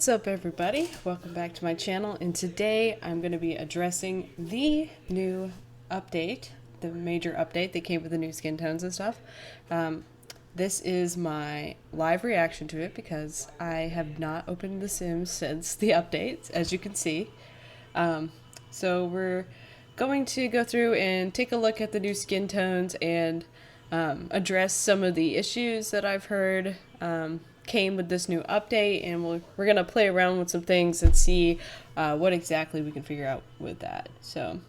What's up, everybody? Welcome back to my channel, and today I'm going to be addressing the new update, the major update that came with the new skin tones and stuff. This is my live reaction to it because I have not opened The Sims since the update, as you can see. So we're going to go through and take a look at the new skin tones and address some of the issues that I've heard came with this new update, and we're gonna play around with some things and see what exactly we can figure out with that. So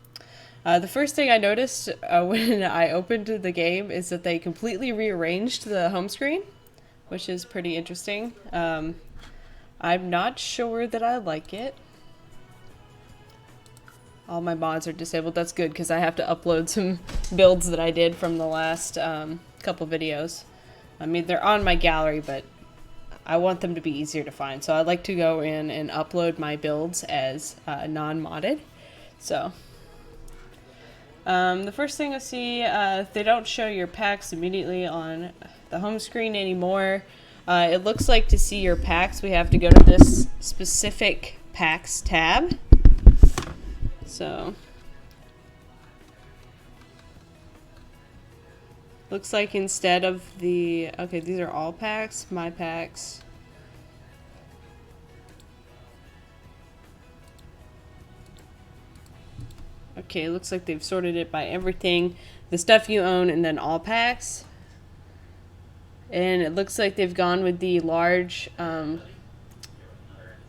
the first thing I noticed when I opened the game is that they completely rearranged the home screen, which is pretty interesting. I'm not sure that I like it. All my mods are disabled. That's good because I have to upload some builds that I did from the last couple videos. I mean, they're on my gallery, but I want them to be easier to find. So I like to go in and upload my builds as non-modded. So the first thing I see, they don't show your packs immediately on the home screen anymore. It looks like to see your packs, we have to go to this specific packs tab. So looks like instead of the, okay, these are all packs, my packs. Okay, looks like they've sorted it by everything, the stuff you own, and then all packs. And it looks like they've gone with the large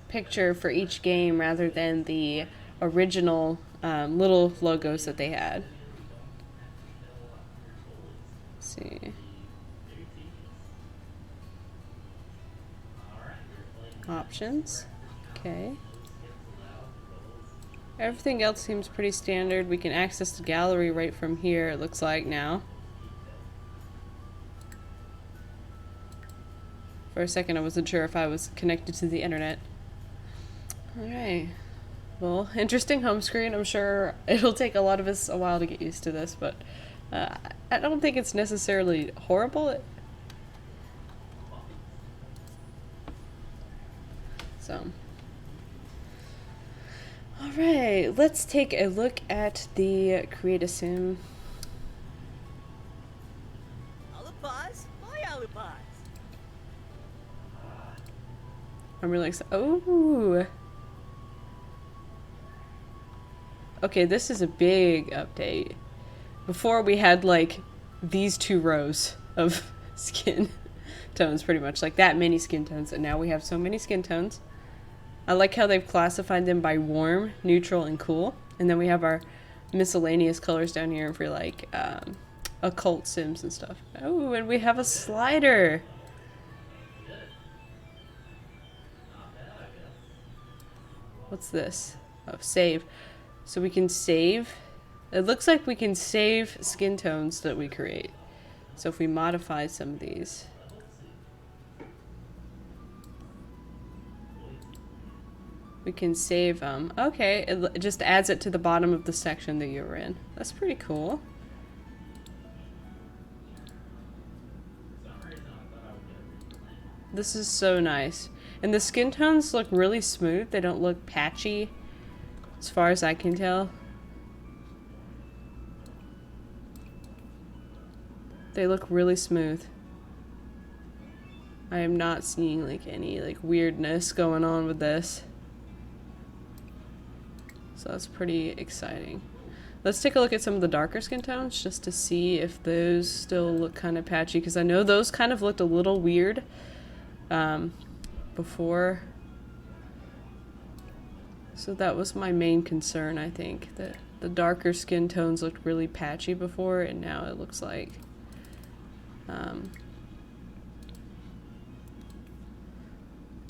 picture for each game rather than the original little logos that they had. See. Options. Okay. Everything else seems pretty standard. We can access the gallery right from here, it looks like now. For a second I wasn't sure if I was connected to the internet. Alright. Well, interesting home screen. I'm sure it'll take a lot of us a while to get used to this, but I don't think it's necessarily horrible. So, alright, let's take a look at the Create a Sim. I'm really excited. Oh! Okay, this is a big update. Before we had like these two rows of skin tones, pretty much like that many skin tones, and now we have so many skin tones. I like how they've classified them by warm, neutral, and cool, and then we have our miscellaneous colors down here for like occult sims and stuff. Oh, and we have a slider. What's this? Oh, save. So we can save. It looks like we can save skin tones that we create. So if we modify some of these. We can save them. Okay, it just adds it to the bottom of the section that you were in. That's pretty cool. This is so nice. And the skin tones look really smooth. They don't look patchy, as far as I can tell. They look really smooth. I am not seeing like any like weirdness going on with this. So that's pretty exciting. Let's take a look at some of the darker skin tones just to see if those still look kind of patchy, because I know those kind of looked a little weird before. So that was my main concern, I think, that the darker skin tones looked really patchy before, and now it looks like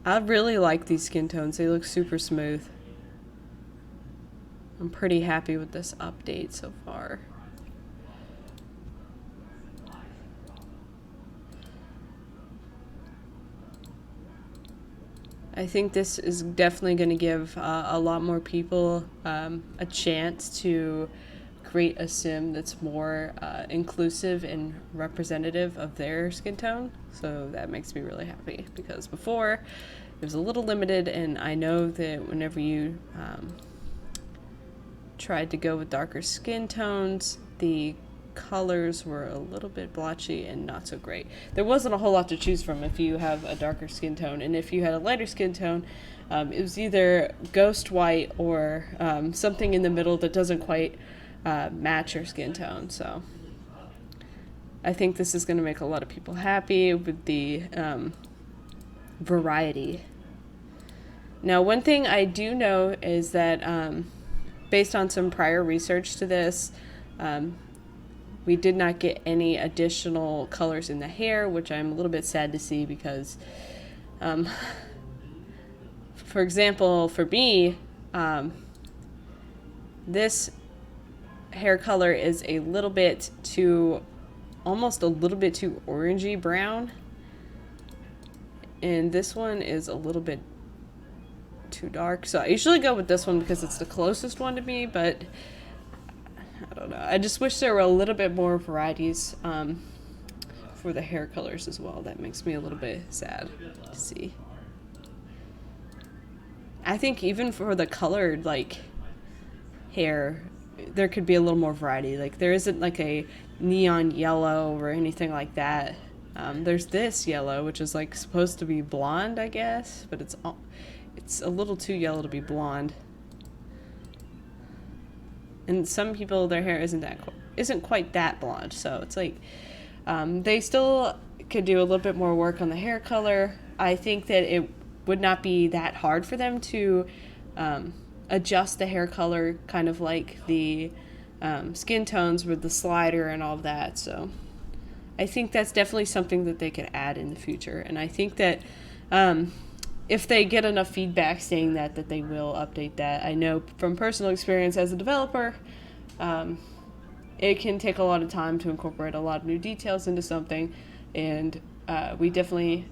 I really like these skin tones. They look super smooth. I'm pretty happy with this update so far. I think this is definitely going to give a lot more people a chance to create a sim that's more inclusive and representative of their skin tone. So that makes me really happy, because before it was a little limited, and I know that whenever you tried to go with darker skin tones, the colors were a little bit blotchy and not so great. There wasn't a whole lot to choose from if you have a darker skin tone, and if you had a lighter skin tone, it was either ghost white or something in the middle that doesn't quite match your skin tone. So I think this is going to make a lot of people happy with the variety. Now, one thing I do know is that based on some prior research to this, we did not get any additional colors in the hair, which I'm a little bit sad to see, because for example, for me, this hair color is a little bit too, almost a little bit too orangey brown, and this one is a little bit too dark. So I usually go with this one because it's the closest one to me, but I don't know. I just wish there were a little bit more varieties for the hair colors as well. That makes me a little bit sad to see. I think even for the colored like hair, there could be a little more variety. Like there isn't like a neon yellow or anything like that. There's this yellow, which is like supposed to be blonde, I guess, but it's a little too yellow to be blonde. And some people, their hair isn't quite that blonde, so it's like they still could do a little bit more work on the hair color. I think that it would not be that hard for them to adjust the hair color, kind of like the skin tones with the slider and all of that. So I think that's definitely something that they could add in the future. And I think that if they get enough feedback saying that they will update that. I know from personal experience as a developer, it can take a lot of time to incorporate a lot of new details into something, and we definitely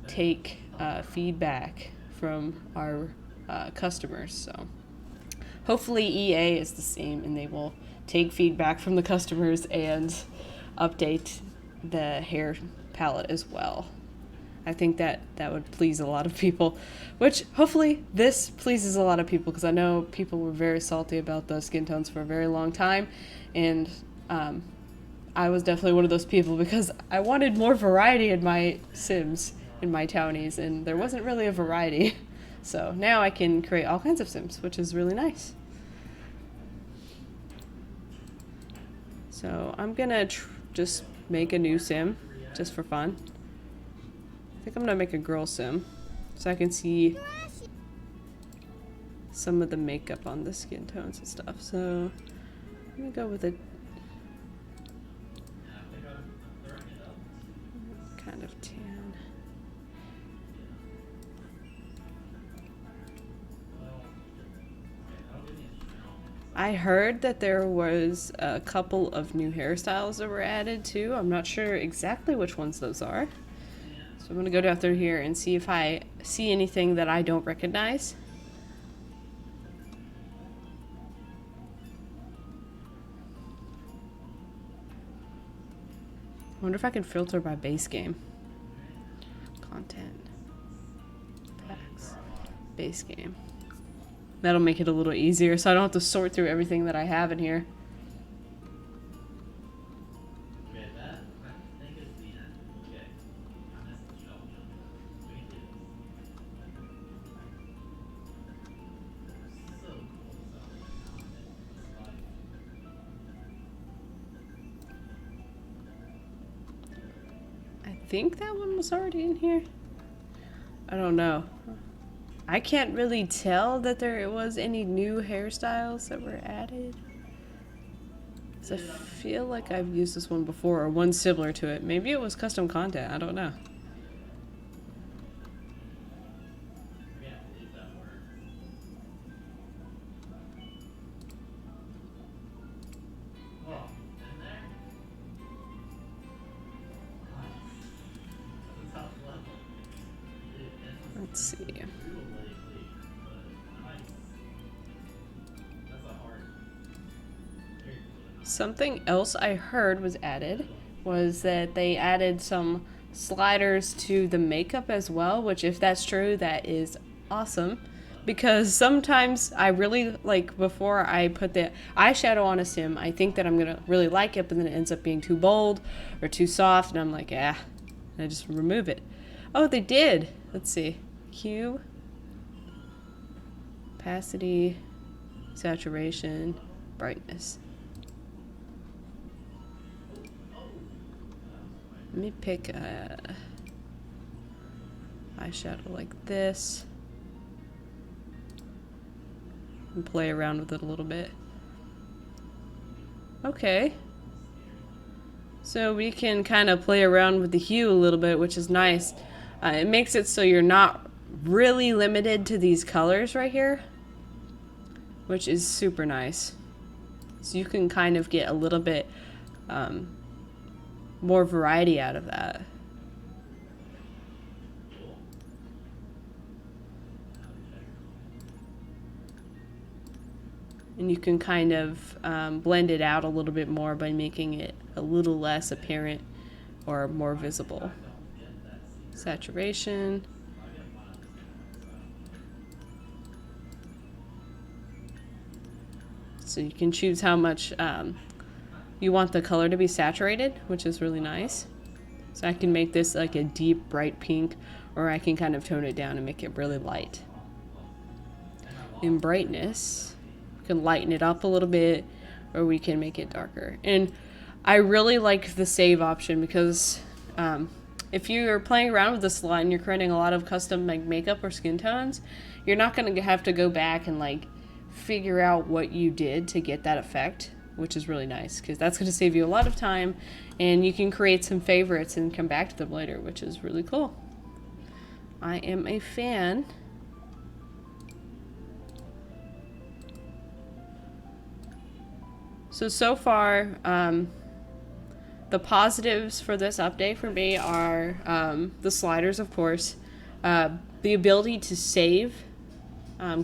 take feedback from our customers. So hopefully EA is the same, and they will take feedback from the customers and update the hair palette as well. I think that would please a lot of people, which hopefully this pleases a lot of people, because I know people were very salty about the skin tones for a very long time, and I was definitely one of those people, because I wanted more variety in my Sims, in my townies, and there wasn't really a variety. So now I can create all kinds of Sims, which is really nice. So I'm gonna just make a new Sim, just for fun. I think I'm gonna make a girl Sim, so I can see some of the makeup on the skin tones and stuff. So I'm gonna go with a kind of tan. I heard that there was a couple of new hairstyles that were added too. I'm not sure exactly which ones those are. So I'm going to go down through here and see if I see anything that I don't recognize. I wonder if I can filter by base game. Content. Packs. Base game. That'll make it a little easier, so I don't have to sort through everything that I have in here. I think that one was already in here. I don't know. I can't really tell that there was any new hairstyles that were added. So I feel like I've used this one before, or one similar to it. Maybe it was custom content, I don't know. Let's see. Something else I heard was added was that they added some sliders to the makeup as well, which if that's true, that is awesome. Because sometimes I really like, before I put the eyeshadow on a sim, I think that I'm gonna really like it, but then it ends up being too bold or too soft, and I'm like, ah, and I just remove it. Oh, they did. Let's see. Hue, opacity, saturation, brightness. Let me pick a eyeshadow like this and play around with it a little bit. Okay. So we can kind of play around with the hue a little bit, which is nice. It makes it so you're not really limited to these colors right here, which is super nice. So you can kind of get a little bit more variety out of that. And you can kind of blend it out a little bit more by making it a little less apparent or more visible. Saturation. So you can choose how much you want the color to be saturated, which is really nice. So I can make this like a deep, bright pink, or I can kind of tone it down and make it really light. In brightness, we can lighten it up a little bit, or we can make it darker. And I really like the save option because if you're playing around with this a lot and you're creating a lot of custom like makeup or skin tones, you're not going to have to go back and like figure out what you did to get that effect, which is really nice because that's going to save you a lot of time, and you can create some favorites and come back to them later, which is really cool. I am a fan. So far, the positives for this update for me are the sliders, of course, the ability to save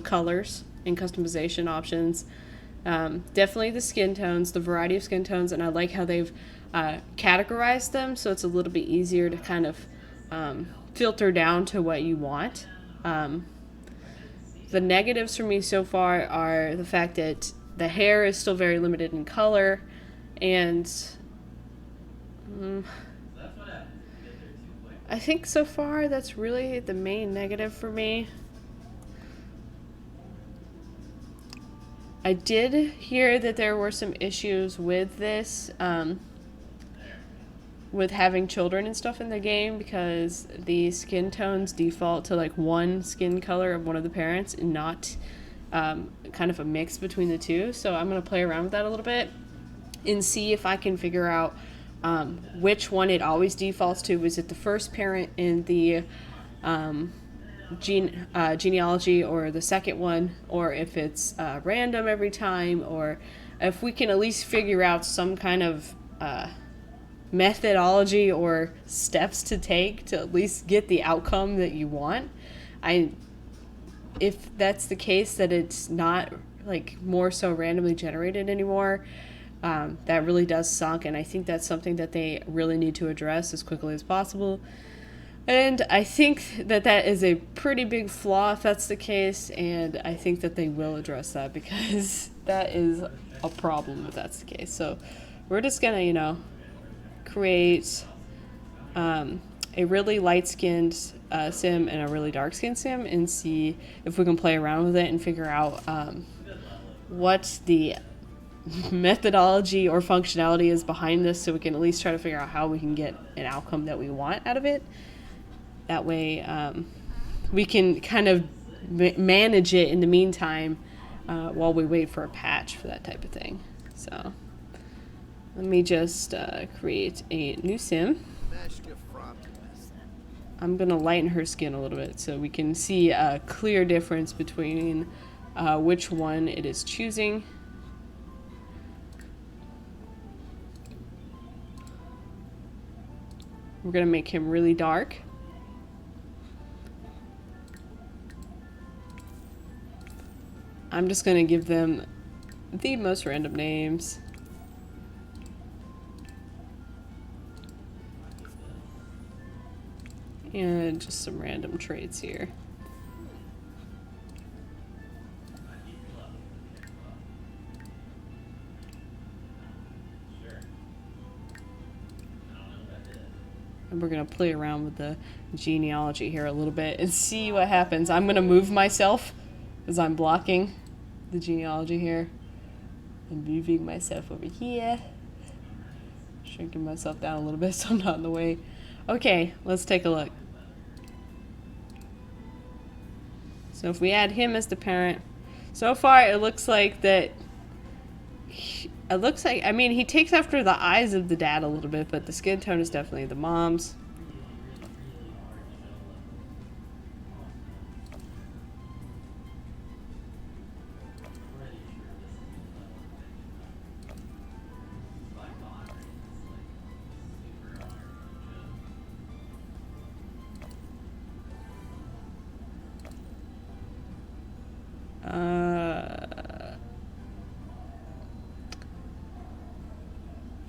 colors and customization options, definitely the skin tones, the variety of skin tones, and I like how they've categorized them so it's a little bit easier to kind of filter down to what you want. The negatives for me so far are the fact that the hair is still very limited in color, and I think so far that's really the main negative for me. I did hear that there were some issues with this, with having children and stuff in the game, because the skin tones default to like one skin color of one of the parents and not kind of a mix between the two. So I'm going to play around with that a little bit and see if I can figure out which one it always defaults to. Is it the first parent in the genealogy, or the second one, or if it's random every time, or if we can at least figure out some kind of methodology or steps to take to at least get the outcome that you want. If that's the case, that it's not like more so randomly generated anymore, that really does suck, and I think that's something that they really need to address as quickly as possible. And I think that that is a pretty big flaw if that's the case, and I think that they will address that because that is a problem if that's the case. So we're just gonna, create a really light-skinned sim and a really dark-skinned sim and see if we can play around with it and figure out what the methodology or functionality is behind this, so we can at least try to figure out how we can get an outcome that we want out of it. That way we can kind of manage it in the meantime while we wait for a patch for that type of thing. So let me just create a new sim. I'm going to lighten her skin a little bit so we can see a clear difference between which one it is choosing. We're going to make him really dark. I'm just going to give them the most random names. And just some random traits here. And we're gonna play around with the genealogy here a little bit and see what happens. I'm gonna move myself as I'm blocking the genealogy here. I'm moving myself over here. Shrinking myself down a little bit so I'm not in the way. Okay, let's take a look. So if we add him as the parent, so far it looks like that. It looks like, I mean, he takes after the eyes of the dad a little bit, but the skin tone is definitely the mom's.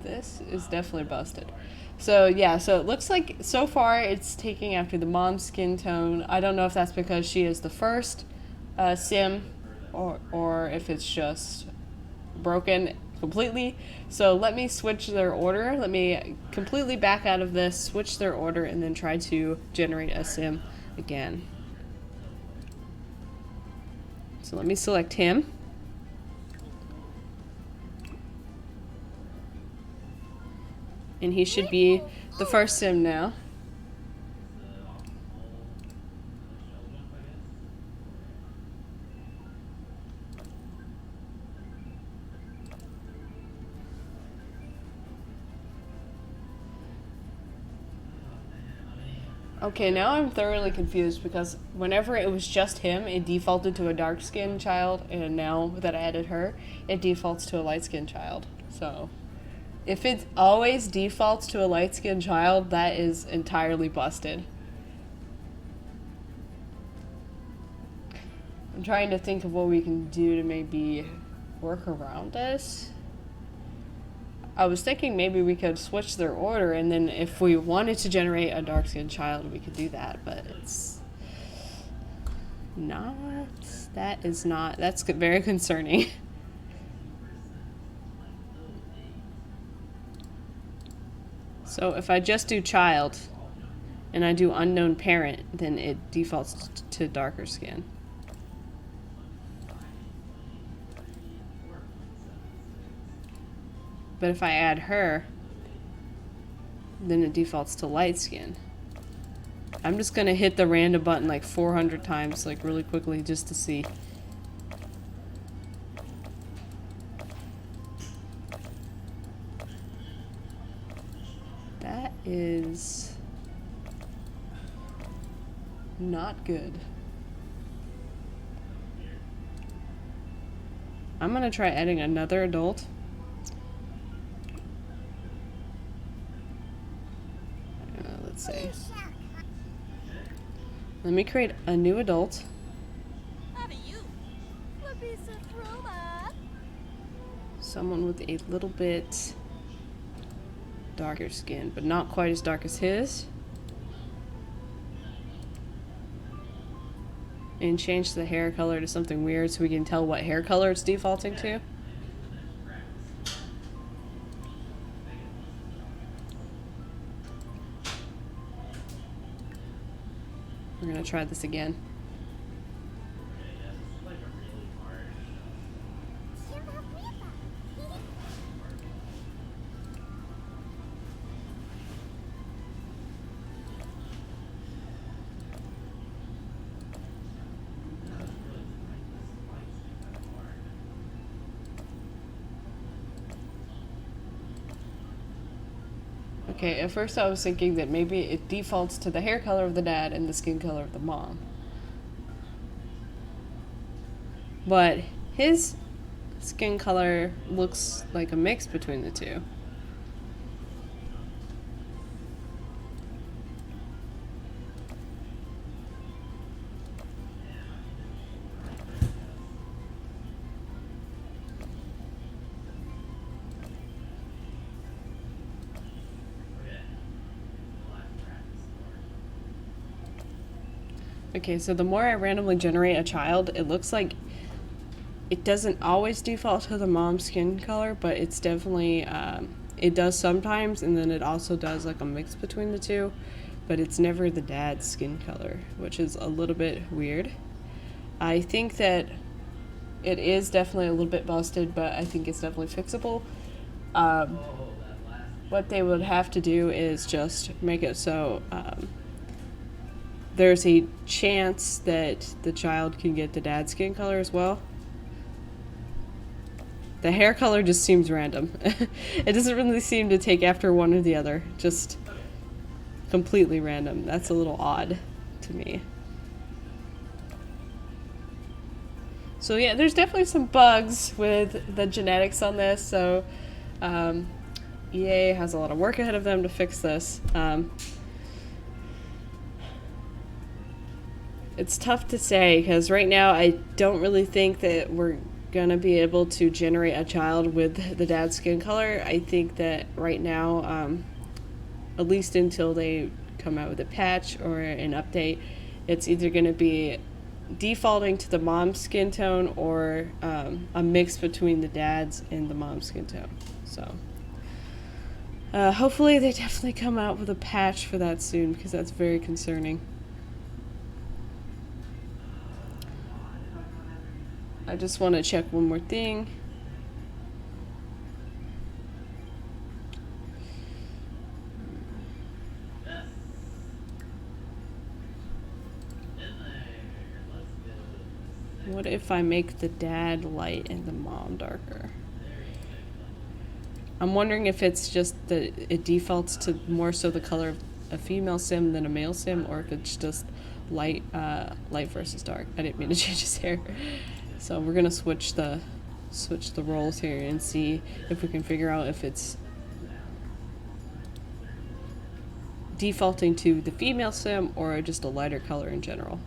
This is definitely busted. So yeah, so it looks like so far it's taking after the mom's skin tone. I don't know if that's because she is the first sim or if it's just broken completely. So let me switch their order. Let me completely back out of this, switch their order, and then try to generate a sim again. So let me select him. And he should be the first sim now. Okay, now I'm thoroughly confused because whenever it was just him, it defaulted to a dark-skinned child, and now that I added her, it defaults to a light-skinned child. So, if it always defaults to a light-skinned child, that is entirely busted. I'm trying to think of what we can do to maybe work around this. I was thinking maybe we could switch their order, and then if we wanted to generate a dark-skinned child, we could do that, but it's not... That is not... That's very concerning. So if I just do child, and I do unknown parent, then it defaults to darker skin. But if I add her, then it defaults to light skin. I'm just gonna hit the random button like 400 times, like really quickly, just to see. That is not good. I'm gonna try adding another adult. Let's see. Let me create a new adult. Someone with a little bit darker skin, but not quite as dark as his. And change the hair color to something weird so we can tell what hair color it's defaulting to. We're gonna try this again. Okay, at first I was thinking that maybe it defaults to the hair color of the dad and the skin color of the mom. But his skin color looks like a mix between the two. Okay, so the more I randomly generate a child, it looks like it doesn't always default to the mom's skin color, but it's definitely, it does sometimes, and then it also does like a mix between the two, but it's never the dad's skin color, which is a little bit weird. I think that it is definitely a little bit busted, but I think it's definitely fixable. What they would have to do is just make it so there's a chance that the child can get the dad's skin color as well. The hair color just seems random. It doesn't really seem to take after one or the other. Just completely random. That's a little odd to me. So yeah, there's definitely some bugs with the genetics on this, so EA has a lot of work ahead of them to fix this. It's tough to say, because right now I don't really think that we're gonna be able to generate a child with the dad's skin color. I think that right now, at least until they come out with a patch or an update, it's either gonna be defaulting to the mom's skin tone or a mix between the dad's and the mom's skin tone. So hopefully they definitely come out with a patch for that soon, because that's very concerning. I just want to check one more thing. What if I make the dad light and the mom darker? I'm wondering if it's just that it defaults to more so the color of a female sim than a male sim, or if it's just light versus dark. I didn't mean to change his hair. So we're gonna switch the roles here and see if we can figure out if it's defaulting to the female sim or just a lighter color in general.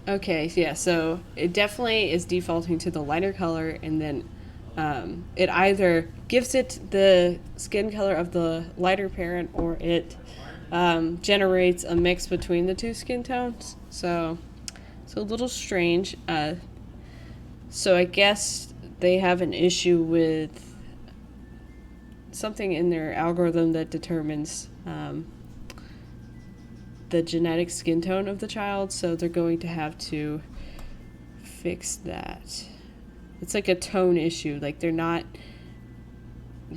Okay, yeah, so it definitely is defaulting to the lighter color, and then it either gives it the skin color of the lighter parent, or it generates a mix between the two skin tones. So it's a little strange. So I guess they have an issue with something in their algorithm that determines the genetic skin tone of the child, so they're going to have to fix that. It's like a tone issue, like they're not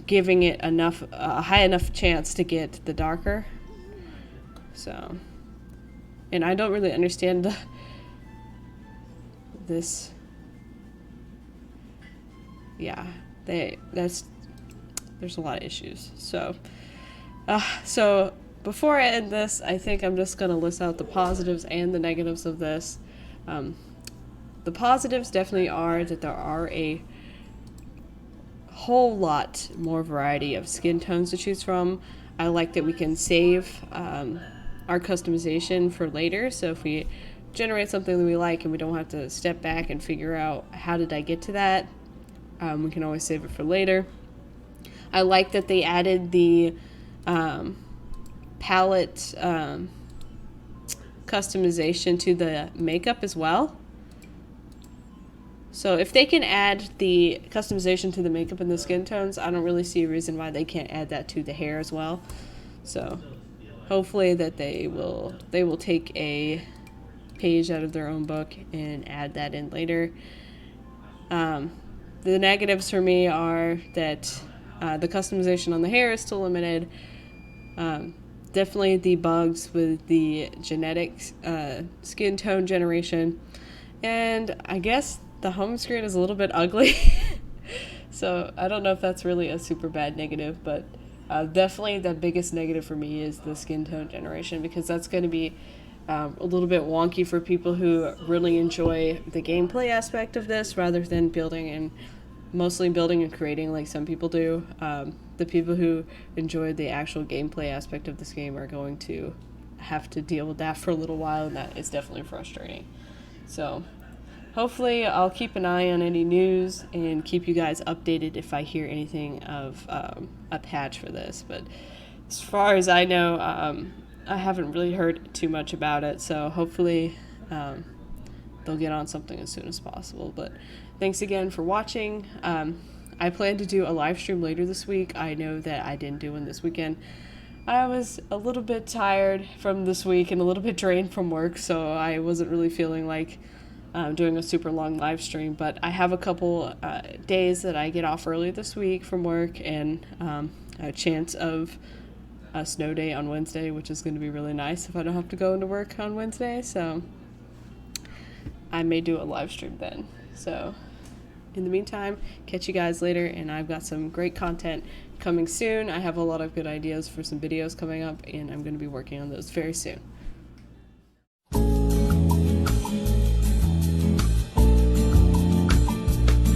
giving it a high enough chance to get the darker. So, and I don't really understand this. Yeah, there's a lot of issues. So before I end this, I think I'm just going to list out the positives and the negatives of this. The positives definitely are that there are a whole lot more variety of skin tones to choose from. I like that we can save our customization for later, so if we generate something that we like and we don't have to step back and figure out how did I get to that, we can always save it for later. I like that they added the palette customization to the makeup as well. So if they can add the customization to the makeup and the skin tones, I don't really see a reason why they can't add that to the hair as well. So hopefully that they will take a page out of their own book and add that in later. The negatives for me are that the customization on the hair is still limited. Definitely the bugs with the genetic skin tone generation. And I guess the home screen is a little bit ugly. So I don't know if that's really a super bad negative, but definitely the biggest negative for me is the skin tone generation, because that's going to be a little bit wonky for people who really enjoy the gameplay aspect of this rather than building and mostly building and creating like some people do. The people who enjoy the actual gameplay aspect of this game are going to have to deal with that for a little while, and that is definitely frustrating. So hopefully I'll keep an eye on any news and keep you guys updated if I hear anything of a patch for this. But as far as I know, I haven't really heard too much about it, so hopefully they'll get on something as soon as possible. But thanks again for watching. I plan to do a live stream later this week. I know that I didn't do one this weekend. I was a little bit tired from this week and a little bit drained from work, so I wasn't really feeling like doing a super long live stream. But I have a couple days that I get off early this week from work, and a chance of a snow day on Wednesday, which is going to be really nice if I don't have to go into work on Wednesday. So I may do a live stream then. So in the meantime, catch you guys later, and I've got some great content coming soon. I have a lot of good ideas for some videos coming up, and I'm going to be working on those very soon.